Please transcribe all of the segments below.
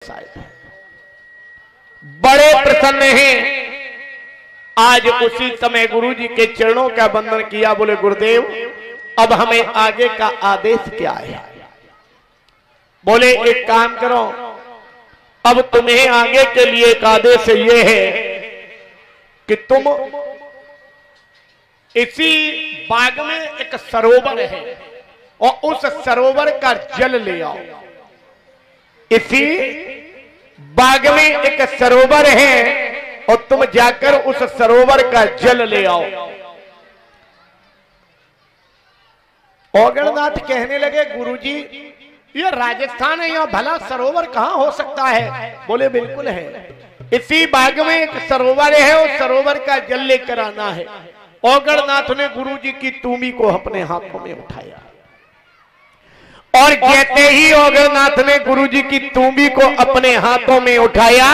साहिब बड़े प्रसन्न हैं। आज उसी समय गुरु जी के चरणों का वंदन किया। बोले गुरुदेव अब हमें आगे का आदेश क्या है? बोले एक काम करो, अब तुम्हें आगे के लिए एक आदेश ये है कि तुम इसी बाग में एक सरोवर है और उस सरोवर का जल ले आओ। इसी बाग में एक सरोवर है और तुम जाकर उस सरोवर का जल ले आओ। औगणनाथ कहने लगे गुरुजी ये राजस्थान है, यहां भला सरोवर कहां हो सकता है? बोले बिल्कुल है, इसी बाग में एक सरोवर है और सरोवर का जल लेकर आना है। औगणनाथ ने गुरुजी की तूमी को अपने हाथों में उठाया और जैसे ही औगणनाथ ने गुरुजी की तूमी को अपने हाथों में उठाया,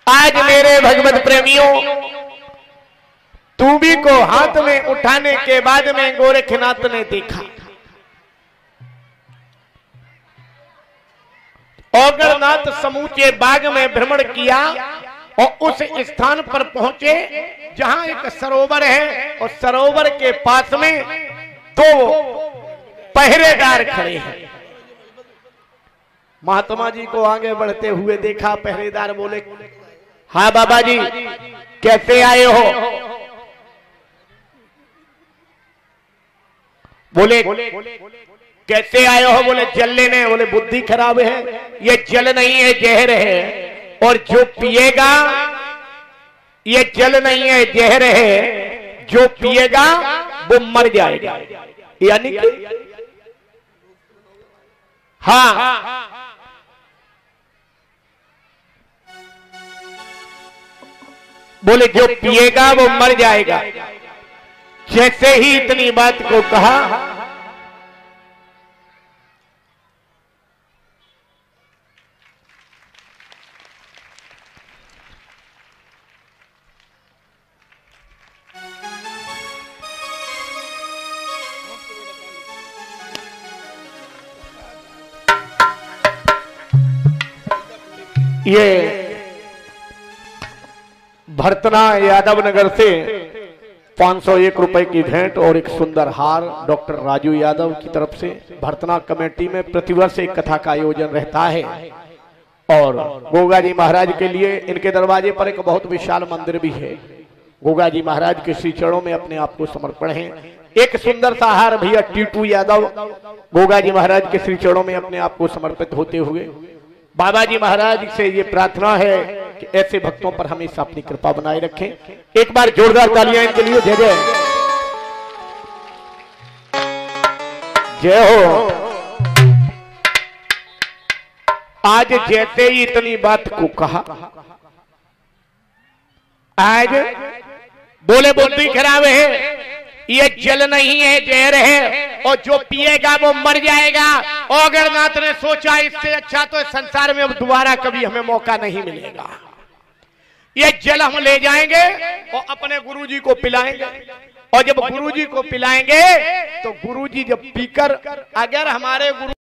आज मेरे भगवत प्रेमियों तूमी को हाथ में उठाने के बाद में गोरखनाथ ने देखा औगणनाथ समूचे बाग में भ्रमण किया और उस स्थान पर पहुंचे जहां एक सरोवर है और सरोवर के पास में दो पहरेदार खड़े हैं। महात्मा जी को आगे बढ़ते हुए देखा। पहरेदार बोले हाँ बाबा जी कैसे आए हो? बोले कैसे आए हो? बोले जल लेने। बोले बुद्धि खराब है, ये जल नहीं है जहर है, और जो पिएगा ये जल नहीं है जहर है, जो पिएगा वो मर जाएगा। यानी कि हाँ बोले जो पिएगा वो मर जाएगा। जैसे ही इतनी बात को कहा ये भरतना यादव नगर से 501 रुपए की भेंट और एक सुंदर हार डॉक्टर राजू यादव की तरफ से। भरतना कमेटी में प्रतिवर्ष एक कथा का आयोजन रहता है और गोगा जी महाराज के लिए इनके दरवाजे पर एक बहुत विशाल मंदिर भी है। गोगा जी महाराज के श्री चरणों में अपने आप को समर्पण है। एक सुंदर सा हार भैया टीटू यादव गोगा जी महाराज के श्री चरणों में अपने आप को समर्पित होते हुए बाबा जी महाराज से ये प्रार्थना है कि ऐसे भक्तों पर हमेशा अपनी कृपा बनाए रखें। एक बार जोरदार तालियां इनके लिए जय जय जय हो। आज जैसे ही इतनी बात को कहा, आज बोले बुद्धि खराब है, ये जल नहीं है जहर है, और जो पिएगा वो मर जाएगा। औगणनाथ ने सोचा इससे अच्छा तो इस संसार में अब दोबारा कभी हमें मौका नहीं मिलेगा। ये जल हम ले जाएंगे और अपने गुरुजी को पिलाएंगे, और जब गुरुजी को पिलाएंगे तो गुरुजी जब पीकर अगर हमारे गुरु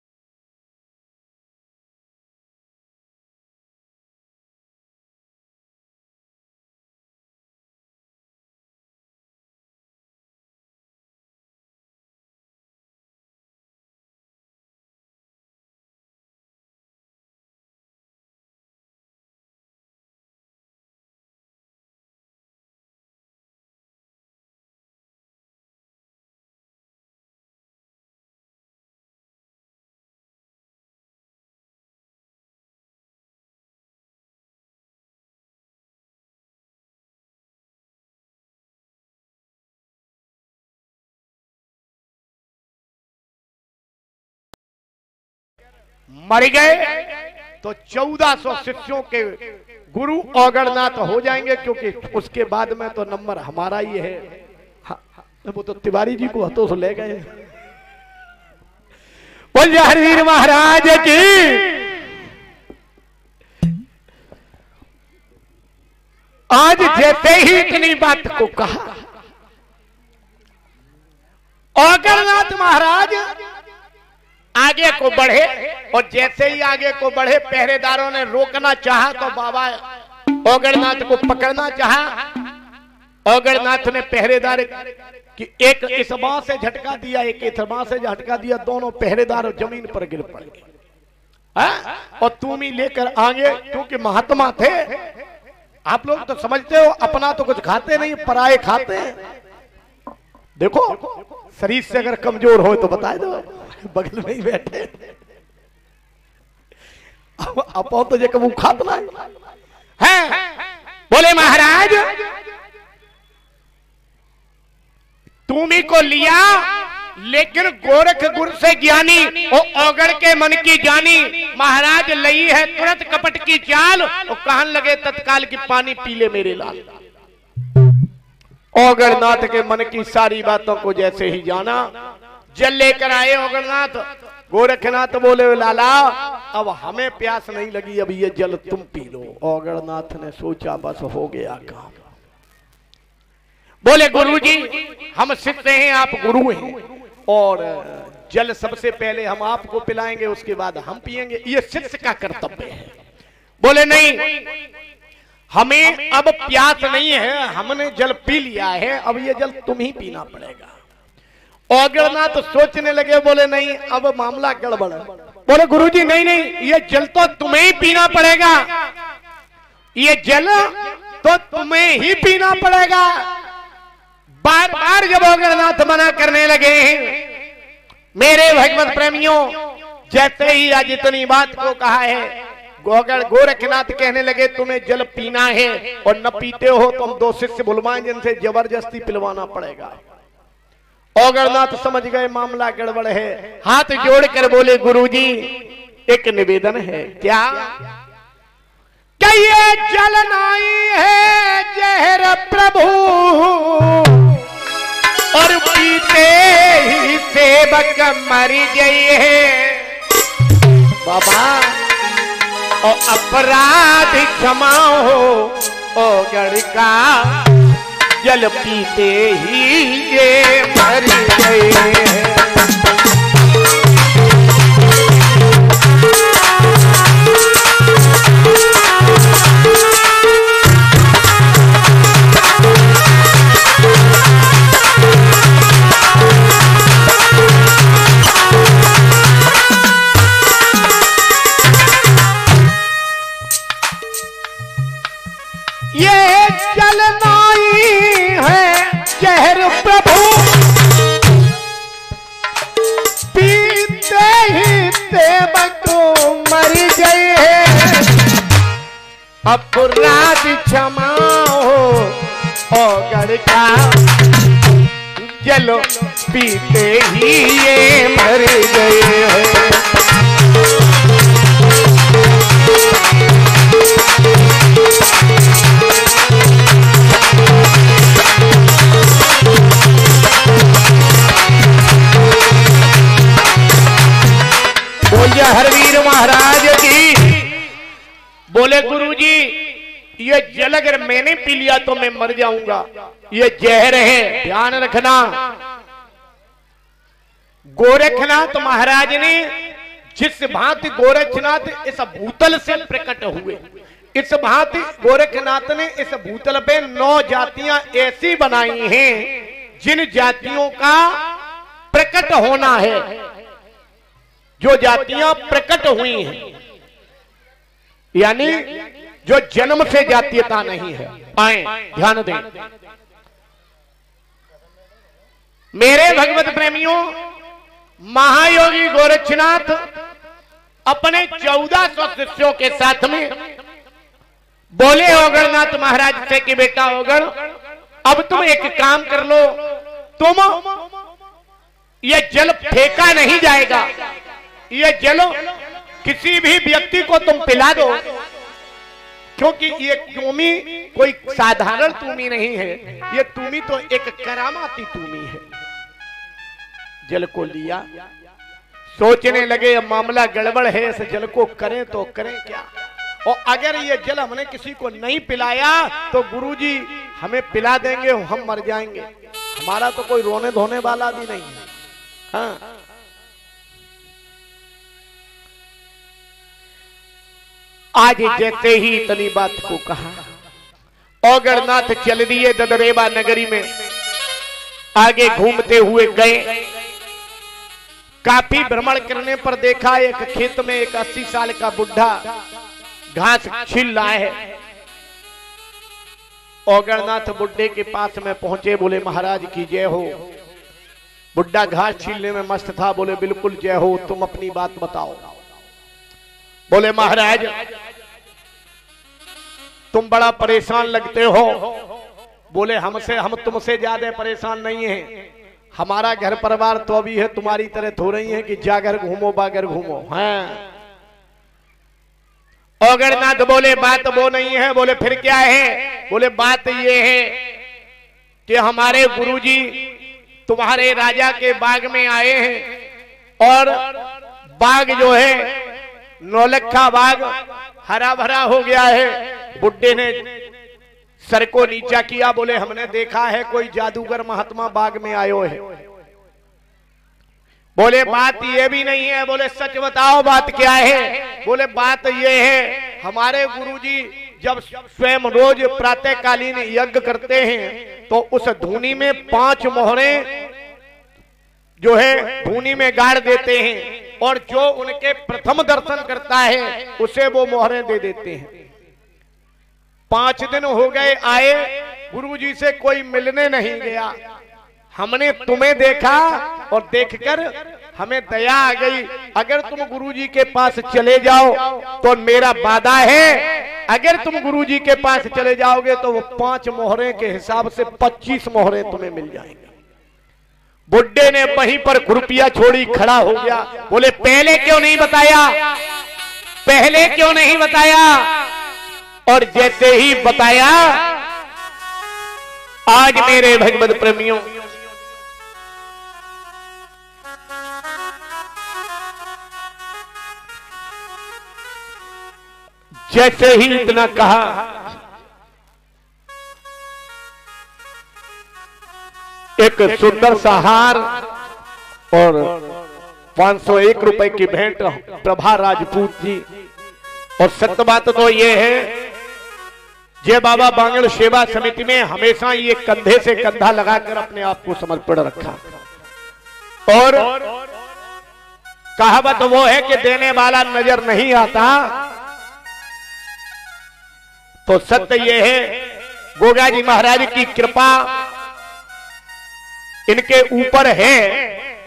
मर गए तो 1400 शिष्यों के गुरु औगणनाथ हो जाएंगे, क्योंकि उसके बाद में तो नंबर हमारा ही है। वो तो तिवारी जी को हाथों से ले गए। बोल हरवीर महाराज की। आज जैसे ही इतनी बात को कहा, औगणनाथ महाराज आगे को बढ़े, और जैसे ही आगे को बढ़े पहरेदारों ने रोकना चाहा तो बाबा ओगड़नाथ को पकड़ना चाहा। ओगड़नाथ ने पहरेदार कि एक इस बाँ से झटका दिया, एक इस बाँ से झटका दिया, दोनों पहरेदार जमीन पर गिर पड़ गए। और तुम ही लेकर आगे, क्योंकि महात्मा थे। आप लोग तो समझते हो अपना तो कुछ खाते नहीं, पराये खाते हैं। देखो शरीर से अगर कमजोर हो तो बता दो, बगल में ही बैठे अपो तो जे कबू खातना है। बोले महाराज तुम्ही को लिया, लेकिन गोरख गुर से ज्ञानी और ओगड़ के मन की जानी। महाराज लई है तुरंत कपट की चाल, और कहन लगे तत्काल की पानी पी ले मेरे लाल। ओगड़नाथ के मन की सारी बातों को जैसे ही जाना, जल लेकर आए ओगड़नाथ। गोरखनाथ बोले लाला अब हमें प्यास नहीं लगी, अब ये जल तुम पी लो। ओगड़नाथ ने सोचा बस हो गया काम। बोले गुरुजी हम शिष्य हैं, आप गुरु हैं, और जल सबसे पहले हम आपको पिलाएंगे, उसके बाद हम पिएंगे, ये शिष्य का कर्तव्य है। बोले नहीं हमें अब प्यास नहीं है, हमने जल पी लिया है, अब ये जल तुम ही पीना पड़ेगा। ओगड़नाथ सोचने लगे, बोले नहीं अब मामला गड़बड़ है। बोले गुरुजी नहीं नहीं, ये जल तो तुम्हें ही पीना पड़ेगा, ये जल तो तुम्हें ही पीना पड़ेगा। बार बार जब ओगड़नाथ मना करने लगे हैं, मेरे भगवत प्रेमियों जैसे ही आज इतनी बात को कहा है, गोरखनाथ कहने लगे तुम्हें जल पीना है, और न पीते हो तो हम दो शिष्य बुलवाएं जिनसे जबरदस्ती पिलवाना पड़ेगा। ओगड़नाथ समझ गए मामला गड़बड़ है, हाथ जोड़कर बोले गुरुजी एक निवेदन है। क्या? ये जल नहीं है जहर प्रभु, और पीते ही सेवक मर गए हैं। बाबा और अपराध क्षमा हो, ओगड़ का जल पीते ही ये मर गए हैं। ये जल नहीं है जहर प्रभु, पीते ही सेवक मर गए हैं। अपराध क्षमा हो, ओगड़ का जल पीते ही ये मर गए हैं। बोलिए हरवीर महाराज की। बोले गुरुजी ये जल अगर मैंने पी लिया तो मैं मर जाऊंगा, ये जहर है, ध्यान रखना। गोरखनाथ महाराज ने जिस भांति गोरखनाथ इस भूतल से प्रकट हुए, इस भांति गोरखनाथ ने इस भूतल पे 9 जातियां ऐसी बनाई हैं जिन जातियों का प्रकट होना है, जो जातियां प्रकट हुई हैं, यानी जो जन्म से जातीयता नहीं है। आए ध्यान दें मेरे भगवत प्रेमियों, महायोगी गोरखनाथ अपने 1400 शिष्यों के साथ में बोले ओगड़नाथ महाराज से कि बेटा ओगड़ अब तुम एक काम कर लो, तुम ये जल फेंका नहीं जाएगा, ये जल किसी भी व्यक्ति को तुम पिला दो, क्योंकि ये तूमी कोई साधारण तूमी नहीं है, ये तूमी तो एक करामाती तूमी है। जल को लिया, सोचने लगे अब मामला गड़बड़ है, इस जल को करें तो करें क्या, और अगर ये जल हमने किसी को नहीं पिलाया तो गुरुजी हमें पिला देंगे, हम मर जाएंगे, हमारा तो कोई रोने धोने वाला भी नहीं है। हाँ आज जैसे ही इतनी बात को कहा, औगड़नाथ चल दिए ददरेवा नगरी में। आगे घूमते हुए गए, काफी भ्रमण करने पर देखा एक खेत में एक 80 साल का बुढ़ा घास छील रहा है। औगड़नाथ बुड्ढे के पास में पहुंचे, बोले महाराज की जय हो। बुड्ढा घास छीलने में मस्त था, बोले बिल्कुल जय हो, तुम अपनी बात बताओ। बोले महाराज तुम बड़ा परेशान लगते हो। बोले हम तुमसे ज्यादा परेशान नहीं है, हमारा घर परिवार तो अभी है तुम्हारी तरह थो रही है कि जागर घूमो बागर घूमो। हाँ। औगड़नाथ बोले बात वो नहीं है। बोले फिर क्या है? बोले बात ये है कि हमारे गुरुजी तुम्हारे राजा के बाग में आए हैं और बाग जो है नौलखा बाग हरा भरा हो गया है। बुड्ढे ने सर को नीचा किया, बोले हमने देखा है कोई जादूगर महात्मा बाग में आयो है। बोले बात ये भी नहीं है। बोले सच बताओ बात क्या है? बोले बात ये है हमारे गुरुजी जब स्वयं रोज प्रातःकालीन यज्ञ करते हैं तो उस धूनी में 5 मोहरें जो है धूनी में गाड़ देते हैं और जो उनके प्रथम दर्शन करता है उसे वो मोहरें दे देते हैं। 5 दिन हो गए आए, गुरुजी से कोई मिलने नहीं गया। हमने तुम्हें देखा और देखकर हमें दया आ गई। अगर तुम गुरुजी के पास चले जाओ तो मेरा वादा है, अगर तुम गुरुजी के पास चले जाओगे तो वो 5 मोहरें के हिसाब से 25 मोहरें तुम्हें मिल जाएंगी। बुड्ढे ने वहीं पर खुरपिया छोड़ी खड़ा हो गया। बोले पहले क्यों नहीं बताया? पहले क्यों नहीं बताया? और जैसे ही बताया, आज मेरे भगवत प्रेमियों जैसे ही इतना कहा, एक सुंदर सा हार और 501 रुपए की भेंट प्रभा राजपूत जी। और सत्य बात तो ये है, जय बाबा बांगड़ सेवा समिति में हमेशा ये कंधे से कंधा लगाकर अपने आप को समर्पण रखा। और कहावत वो है कि देने वाला नजर नहीं आता। तो सत्य ये है, गोगा जी महाराज की कृपा इनके ऊपर है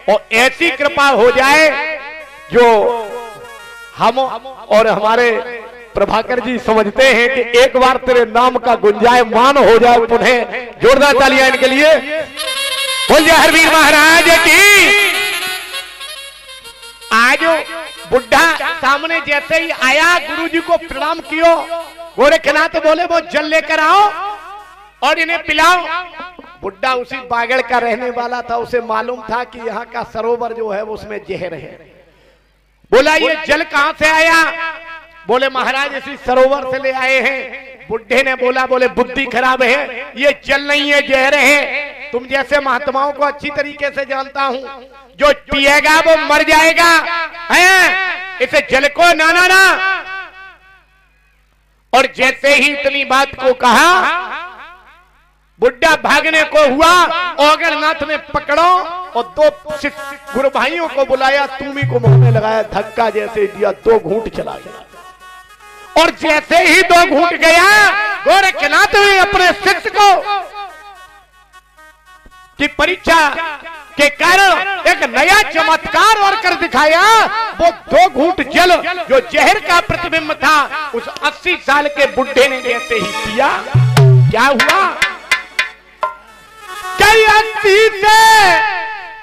और ऐसी कृपा हो जाए जो हम और हमारे प्रभाकर जी समझते हैं कि एक बार तेरे नाम का गुंजायमान हो जाए। पुनः जोरदार तालियां इनके लिए। बोलिए हरवीर महाराज की। आज बुढ़ा सामने जैसे ही आया, गुरुजी को प्रणाम कियो। गोरखनाथ बोले वो जल लेकर आओ और इन्हें पिलाओ। बुड्ढा उसी बागड़ का रहने वाला था, उसे मालूम था कि यहाँ का सरोवर जो है वो उसमें जहर है। बोला ये जल कहां से आया? बोले महाराज इसी सरोवर से ले आए हैं। बुड्ढे ने बोला, बोले बुद्धि खराब है, ये जल नहीं है जहर है। तुम जैसे महात्माओं को अच्छी तरीके से जानता हूं, जो पिएगा वो मर जाएगा, है इसे जल को ना ना ना। और जैसे ही इतनी बात को कहा, बुड्ढा भागने को हुआ। औगड़नाथ ने पकड़ो और 2 गुरु भाइयों को बुलाया, तुम ही को मुंह में लगाया, धक्का जैसे दिया, 2 घूंट चला गया। और जैसे ही 2 घूंट गया, गोरखनाथ ने अपने शिष्य को की परीक्षा के कारण एक नया चमत्कार और कर दिखाया। वो 2 घूंट जल जो जहर का प्रतिबिंब था, उस 80 साल के बुड्ढे ने जैसे ही पिया, क्या हुआ? कई 80 से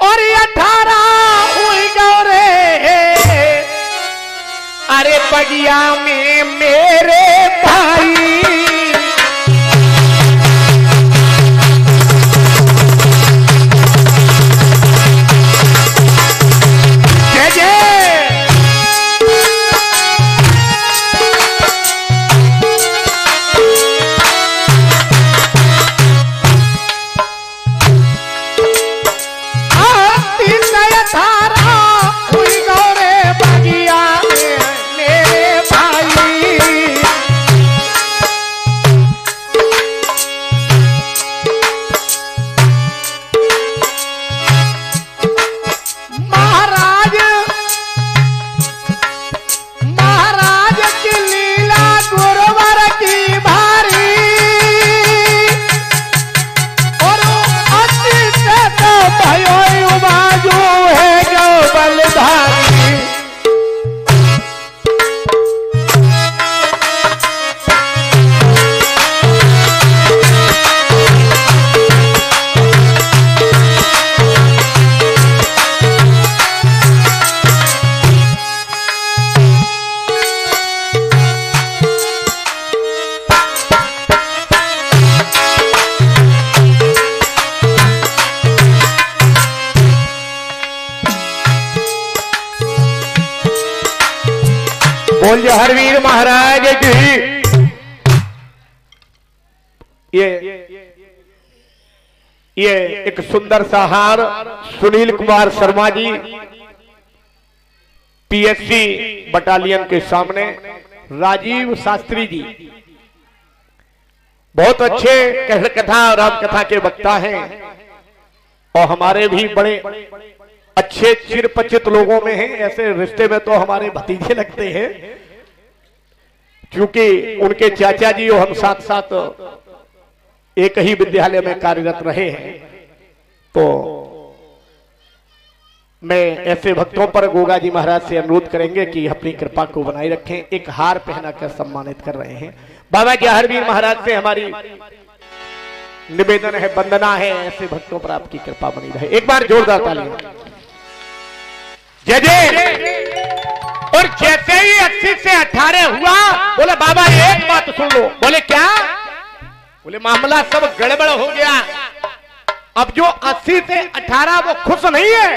और 18 हुई गौरे, अरे बगिया में मेरे भाई। जय जय। धारा हुई गौरे बगिया में मेरे भाई। बोल हरवीर महाराज की। ये एक सुंदर सा हार सुनील कुमार शर्मा जी पीएससी बटालियन के सामने, राजीव शास्त्री जी बहुत अच्छे कहर कथा राम कथा के वक्ता हैं और हमारे भी बड़े अच्छे चिरपरिचित लोगों में हैं। ऐसे रिश्ते में तो हमारे भतीजे लगते हैं, क्योंकि उनके चाचा जी और हम साथ साथ एक ही विद्यालय में कार्यरत रहे हैं। तो मैं ऐसे भक्तों पर गोगा जी महाराज से अनुरोध करेंगे कि अपनी कृपा को बनाए रखें। एक हार पहनाकर सम्मानित कर रहे हैं। बाबा जहरवीर महाराज से हमारी निवेदन है, वंदना है, ऐसे भक्तों पर आपकी कृपा बनी रहे। एक बार जोरदार तालियां। जय जय। और जैसे ही 80 से 18 हुआ, बोले बाबा एक बात सुन लो। बोले क्या? बोले मामला सब गड़बड़ हो गया। अब जो 80 से 18 वो खुश नहीं है।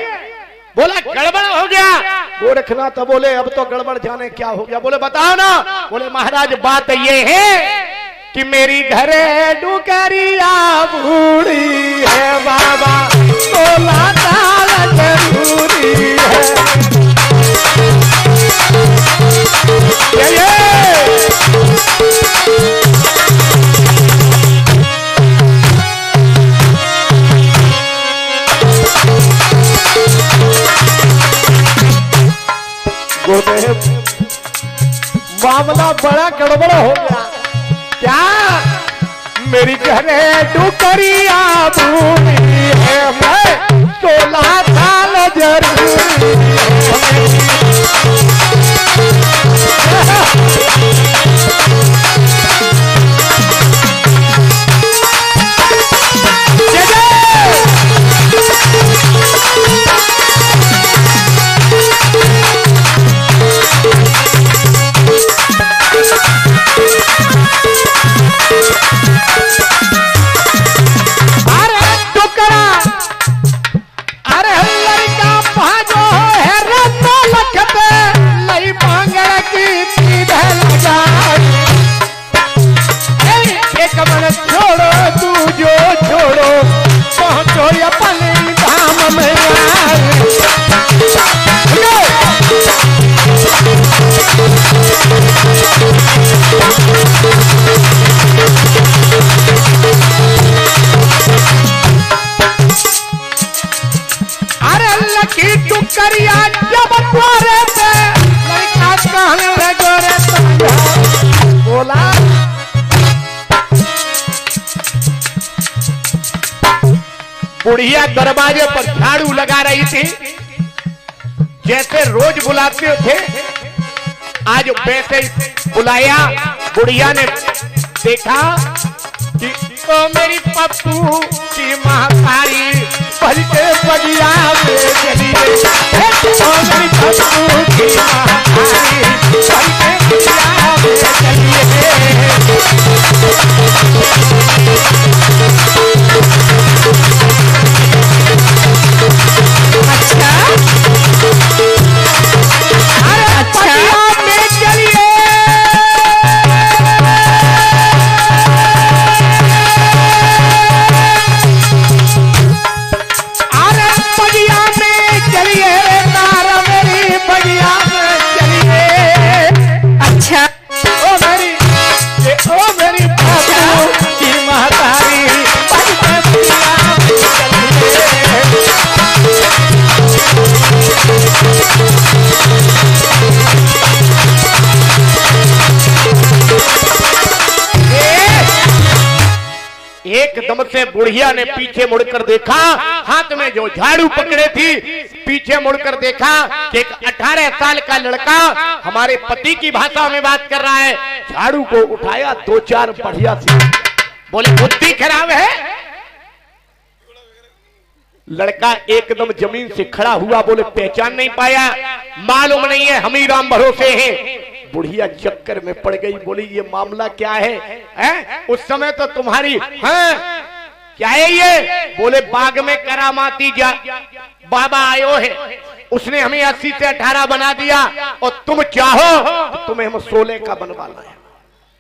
बोला गड़बड़ हो गया। वो रखना तो बोले अब तो गड़बड़ जाने क्या हो गया। बोले बताओ ना। बोले महाराज बात ये है कि मेरी घरे डुकरिया बूढ़ी है बाबा, 16 साल जरूरी है। मामला बड़ा गड़बड़ हो गया। क्या? मेरी घरे डुकरिया बूढ़ी है, मैं 16 साल जरूरी बुढ़िया दरवाजे पर झाड़ू लगा रही थी। जैसे रोज बुलाते थे, आज वैसे बुलाया। बुढ़िया ने देखा कि तो मेरी पप्पू की महाकारी पल के बगिया में चली गई। तो मेरी पप्पू की महाकारी पल के बगिया में चली गई। अच्छा में चलिए। अरे बगिया में चलिए, नारा मेरी बगिया में चलिए। अच्छा ओ मेरी बाबू की महतारी एकदम से बुढ़िया ने पीछे मुड़कर देखा, हाथ में जो झाड़ू पकड़े थी, पीछे मुड़कर देखा कि एक 18 साल का लड़का हमारे पति की भाषा में बात कर रहा है। झाड़ू को उठाया, 2-4 बढ़िया सी। बोले बुद्धि खराब है। लड़का एकदम जमीन से खड़ा हुआ। बोले पहचान नहीं पाया, मालूम नहीं है, हम ही राम भरोसे हैं। बुढ़िया चक्कर में पड़ गई। बोली ये मामला क्या है? उस समय तो तुम्हारी क्या है ये? बोले बाग में करामाती जा बाबा आयो है। उसने हमें 80 से 18 बना दिया और तुम चाहो तो तुम्हें हम 16 का बनवाना है।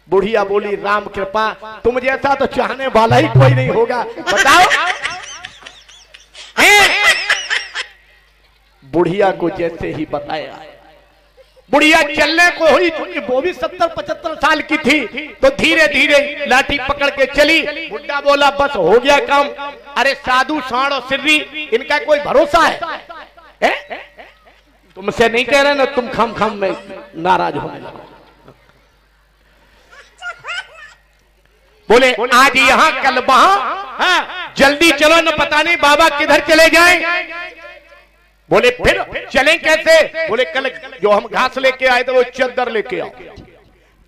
बुढ़िया बोली राम कृपा, तुम जैसा तो चाहने वाला ही कोई नहीं होगा, बताओ। बुढ़िया को जैसे ही बताया, बुढ़िया चलने को हुई, क्योंकि वो भी 70-75 साल की थी, तो धीरे धीरे लाठी पकड़ के चली। बुढ़ा बोला बस हो गया काम। अरे साधु साण और सिर्री, इनका कोई भरोसा है? तुमसे नहीं कह रहे ना, तुम खम खम में नाराज होने लगो। बोले आज यहाँ कल वहां, जल्दी चलो न, पता नहीं बाबा किधर चले जाएं। बोले फिर चलें कैसे? बोले कल जो हम घास लेके आए थे वो चद्दर लेके आओ।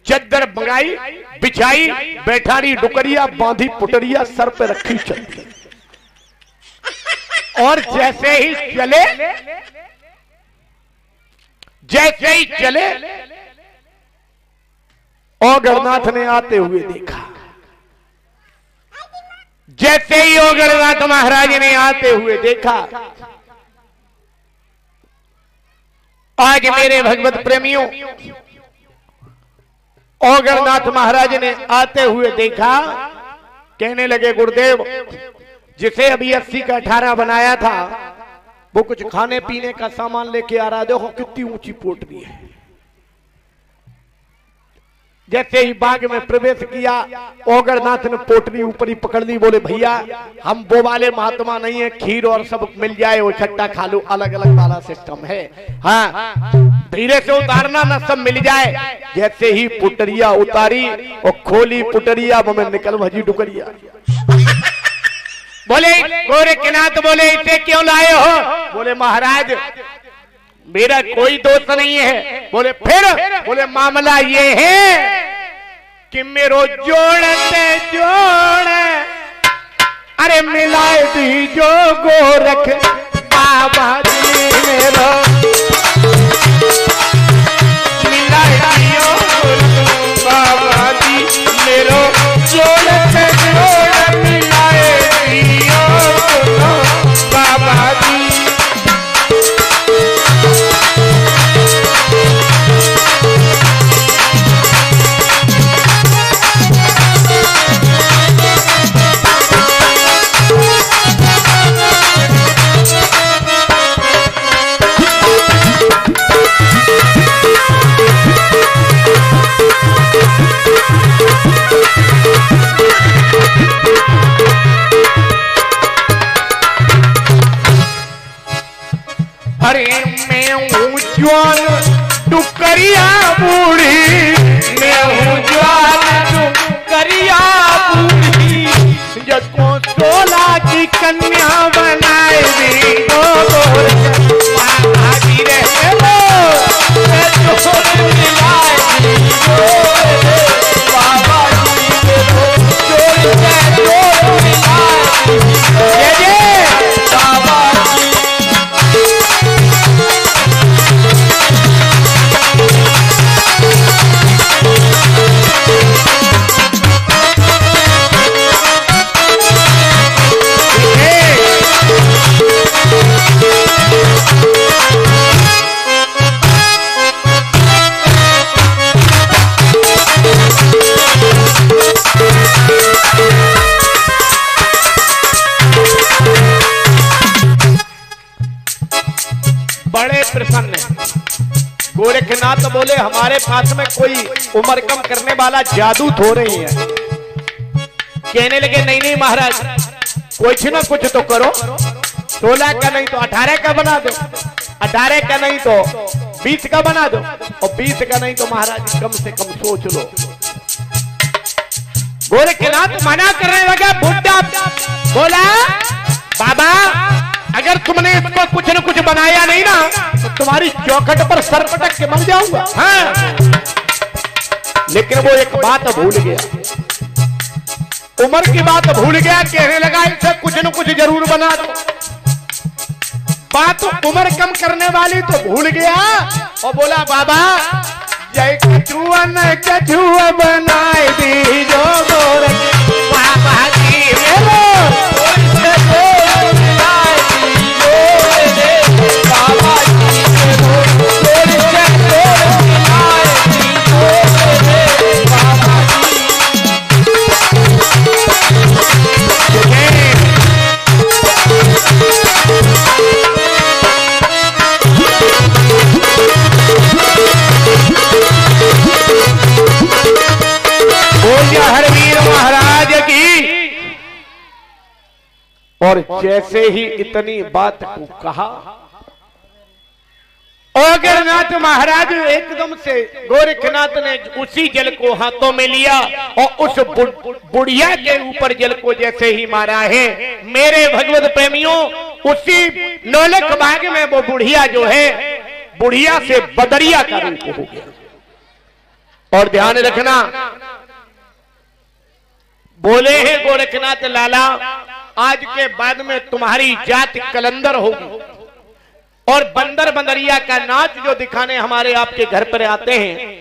चद्दर मंगाई, बिछाई, बैठारी डुकरिया बांधी, पुटरिया सर पे रखी, चलती। और जैसे ही चले ओगरनाथ ने आते हुए देखा। जैसे ही ओगरनाथ महाराज ने आते हुए देखा, आज मेरे भगवत प्रेमियों, ओगरनाथ महाराज ने आते हुए देखा, कहने लगे गुरुदेव, जिसे अभी 80 का 18 बनाया था वो कुछ खाने पीने का सामान लेके आ रहा, देखो कितनी ऊंची पोटली है। जैसे ही बाग में प्रवेश किया, ओगरनाथ ने पोटली ऊपर ही पकड़ ली। बोले भैया हम वो वाले महात्मा नहीं है, खीर और सब मिल जाए वो इकट्ठा खा लो, अलग अलग वाला सिस्टम है। हाँ धीरे से उतारना ना, सब मिल जाए। जैसे ही पुटरिया उतारी और खोली पुटरिया, वो में निकल भजी डुकरिया। बोले गोरखनाथ, बोले इसे क्यों लाए हो? बोले महाराज मेरा कोई दोस्त नहीं है। बोले फिर? बोले मामला ये है कि मेरो जोड़ते जोड़, अरे मिलाए दी जो गोरख बाबा जी मेरो, मिलाए दियो बाबा जी मेरो, जोड़ते जोड़ मिलाए दियो बाबा जी। अरे मैं हूँ ज्वान डुकरिया बूढ़ी, मैं हूँ ज्वान डुकरिया बूढ़ी, जको 16 की कन्या बनाए दी दो बाबा जी रहे लो, बाबा बड़े प्रसन्न है। गोरखनाथ बोले हमारे पास में कोई उम्र कम करने वाला जादू थो रही है। कहने लगे नहीं नहीं महाराज, कुछ ना कुछ तो करो, 16 का नहीं तो 18 का बना दो, 18 का नहीं तो 20 का बना दो, और 20 का नहीं तो महाराज कम से कम सोच लो। गोरखनाथ मना करने लगा। बुड्ढा बोला बाबा अगर तुमने इसको कुछ न कुछ बनाया नहीं ना तो तुम्हारी चौखट पर सर पटक के मर जाऊंगा। हाँ। लेकिन वो एक बात भूल गया, उम्र की बात भूल गया। कहने लगा इसे कुछ न कुछ जरूर बना दो। बात उम्र कम करने वाली तो भूल गया और बोला बाबा जय कछुआ न कछुआ बनाए दी जो गोरख बाबा जी मेरो, बाबा और जैसे ही इतनी बात को कहा, ओगरनाथ महाराज एकदम से गोरखनाथ ने उसी जल को हाथों में लिया और उस बुढ़िया के ऊपर जल को जैसे ही मारा है, मेरे भगवत प्रेमियों, उसी नौलख बाग में वो बुढ़िया जो है, बुढ़िया से बदरिया का रूप हो गया। और ध्यान रखना, बोले हैं गोरखनाथ लाला, आज के बाद में तुम्हारी जात कलंदर होगी और बंदर बंदरिया का नाच जो दिखाने हमारे आपके घर पर आते हैं,